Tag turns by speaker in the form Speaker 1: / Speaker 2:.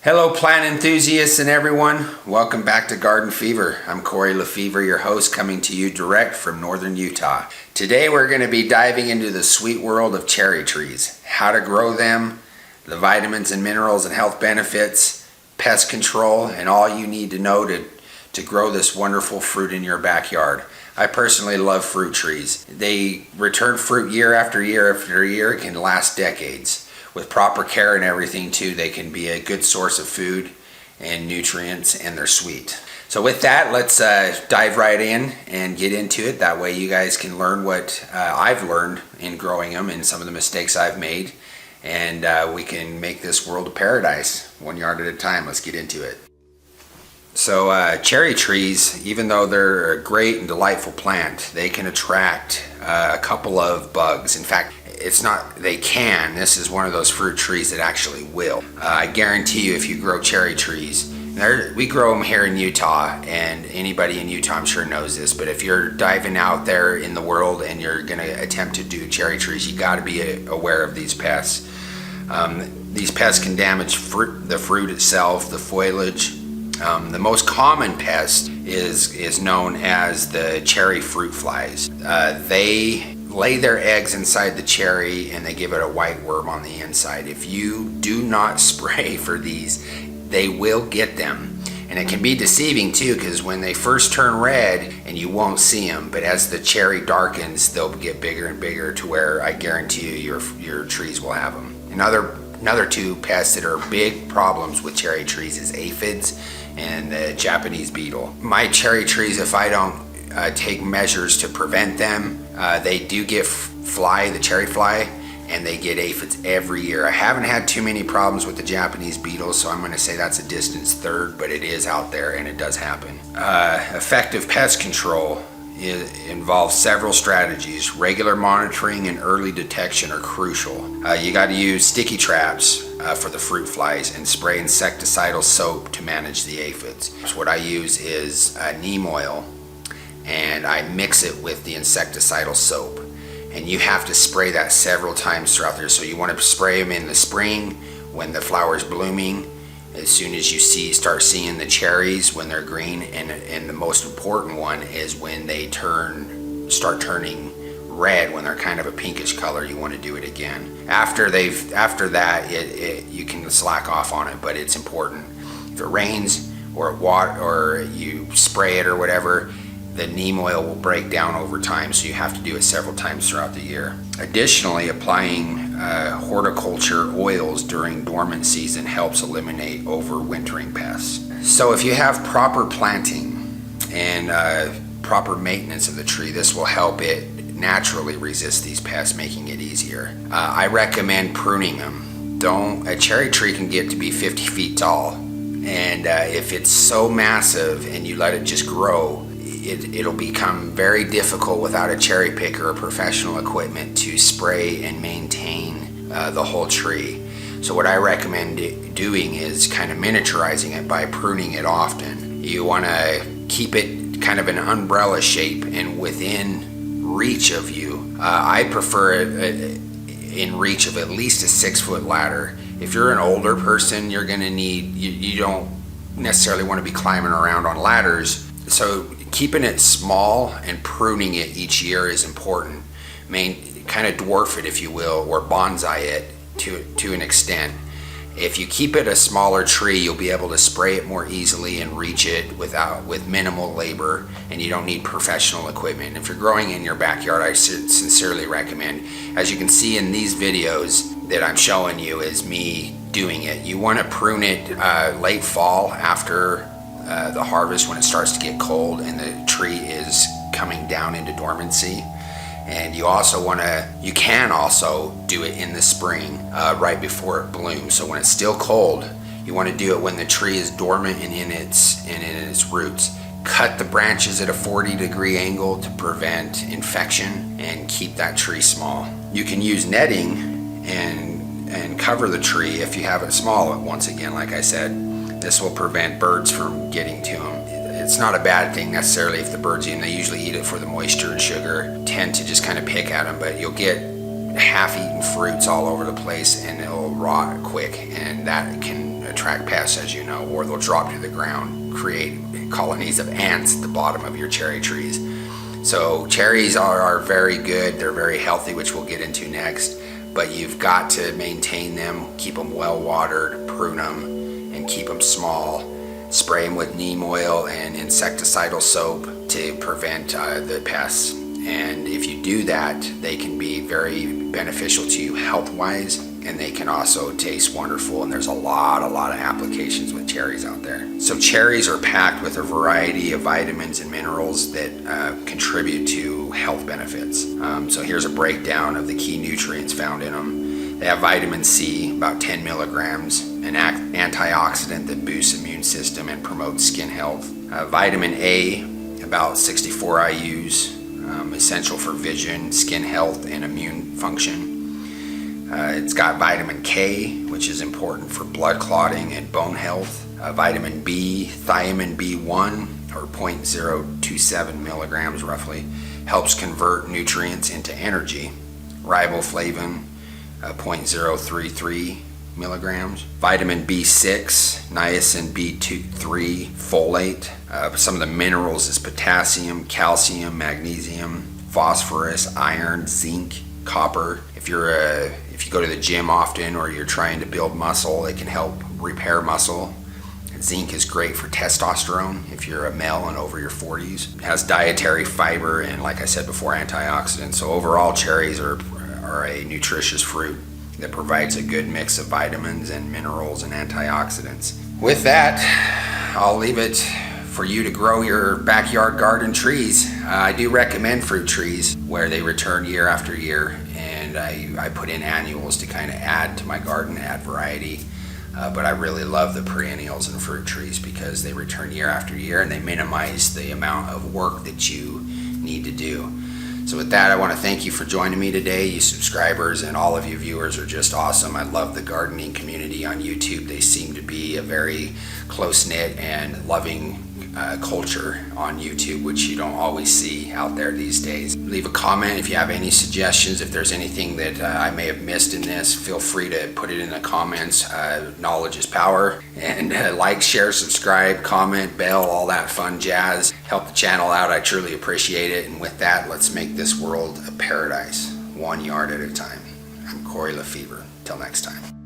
Speaker 1: Hello plant enthusiasts and everyone. Welcome back to Garden Fever. I'm Corey LaFever, your host, coming to you direct from northern Utah. Today we're going to be diving into the sweet world of cherry trees, how to grow them, the vitamins and minerals and health benefits, pest control, and all you need to know to grow this wonderful fruit in your backyard. I personally love fruit trees. They return fruit year after year after year. It can last decades. With proper care and everything too, they can be a good source of food and nutrients, and they're sweet. So with that, let's dive right in and get into it. That way you guys can learn what I've learned in growing them and some of the mistakes I've made, and we can make this world a paradise, 1 yard at a time. Let's get into it. So cherry trees, even though they're a great and delightful plant, they can attract a couple of bugs. In fact, it's not they can. This is one of those fruit trees that actually will. I guarantee you, if you grow cherry trees, we grow them here in Utah, and anybody in Utah I'm sure knows this, but if you're diving out there in the world and you're going to attempt to do cherry trees, you got to be aware of these pests. These pests can damage the fruit itself, the foliage. The most common pest is known as the cherry fruit flies. They lay their eggs inside the cherry and they give it a white worm on the inside. If you do not spray for these, they will get them. And it can be deceiving too, because when they first turn red and you won't see them, but as the cherry darkens, they'll get bigger and bigger to where I guarantee you your trees will have them. Another two pests that are big problems with cherry trees is aphids and the Japanese beetle. My cherry trees, if I don't take measures to prevent them, they do get the cherry fly, and they get aphids every year. I haven't had too many problems with the Japanese beetle, so I'm going to say that's a distant third, but it is out there and it does happen. Effective pest control involves several strategies. Regular monitoring and early detection are crucial. You got to use sticky traps for the fruit flies and spray insecticidal soap to manage the aphids. So what I use is neem oil, and I mix it with the insecticidal soap, and you have to spray that several times throughout there. So you want to spray them in the spring when the flower's blooming, as soon as you start seeing the cherries when they're green, and the most important one is when they start turning red, when they're kind of a pinkish color. You want to do it again after that. You can slack off on it, but it's important. If it rains or you spray it or whatever, the neem oil will break down over time, so you have to do it several times throughout the year. Additionally, applying horticulture oils during dormant season helps eliminate overwintering pests. So if you have proper planting and proper maintenance of the tree, this will help it naturally resist these pests, making it easier. I recommend pruning them. A cherry tree can get to be 50 feet tall, and if it's so massive and you let it just grow, it'll become very difficult without a cherry picker or professional equipment to spray and maintain the whole tree. So what I recommend doing is kind of miniaturizing it by pruning it often. You want to keep it kind of an umbrella shape and within reach of you. I prefer it in reach of at least a 6-foot ladder. If you're an older person, you're going to you don't necessarily want to be climbing around on ladders. So keeping it small and pruning it each year is important. Kind of dwarf it, if you will, or bonsai it to an extent. If you keep it a smaller tree, you'll be able to spray it more easily and reach it with minimal labor, and you don't need professional equipment. If you're growing in your backyard, I sincerely recommend, as you can see in these videos that I'm showing you, is me doing it. You want to prune it late fall after the harvest, when it starts to get cold and the tree is coming down into dormancy. And you can also do it in the spring, right before it blooms. So when it's still cold, you want to do it when the tree is dormant and in its roots. Cut the branches at a 40-degree angle to prevent infection and keep that tree small. You can use netting and cover the tree if you have it small. Once again, like I said, this will prevent birds from getting to them. It's not a bad thing necessarily if the birds eat them. They usually eat it for the moisture and sugar, tend to just kind of pick at them, but you'll get half-eaten fruits all over the place and it'll rot quick, and that can attract pests, as you know, or they'll drop to the ground, create colonies of ants at the bottom of your cherry trees. So cherries are very good. They're very healthy, which we'll get into next. But you've got to maintain them, keep them well watered, prune them, and keep them small. Spray them with neem oil and insecticidal soap to prevent the pests. And if you do that, they can be very beneficial to you health-wise, and they can also taste wonderful. And there's a lot of applications with cherries out there. So cherries are packed with a variety of vitamins and minerals that contribute to health benefits. So here's a breakdown of the key nutrients found in them. They have vitamin C, about 10 milligrams, an antioxidant that boosts immune system and promotes skin health. Vitamin A, about 64 IUs, essential for vision, skin health, and immune function. It's got vitamin K, which is important for blood clotting and bone health. Vitamin B, thiamine B1, or 0.027 milligrams roughly, helps convert nutrients into energy. Riboflavin, 0.033 milligrams. Vitamin B6, niacin B3, folate. Some of the minerals is potassium, calcium, magnesium, phosphorus, iron, zinc, copper. If you go to the gym often or you're trying to build muscle, it can help repair muscle. Zinc is great for testosterone if you're a male and over your 40s. It has dietary fiber and, like I said before, antioxidants. So overall, cherries are a nutritious fruit that provides a good mix of vitamins and minerals and antioxidants. With that, I'll leave it for you to grow your backyard garden trees. I do recommend fruit trees where they return year after year, and I put in annuals to kind of add to my garden, add variety. But I really love the perennials and fruit trees because they return year after year and they minimize the amount of work that you need to do. So with that, I want to thank you for joining me today. You subscribers and all of you viewers are just awesome. I love the gardening community on YouTube. They seem to be a very close-knit and loving culture on YouTube, which you don't always see out there these days. Leave a comment if you have any suggestions. If there's anything that I may have missed in this, feel free to put it in the comments. Knowledge is power. And like, share, subscribe, comment, bell, all that fun jazz. Help the channel out. I truly appreciate it. And with that, let's make this world a paradise, one yard at a time. I'm Corey Lefevre. Till next time.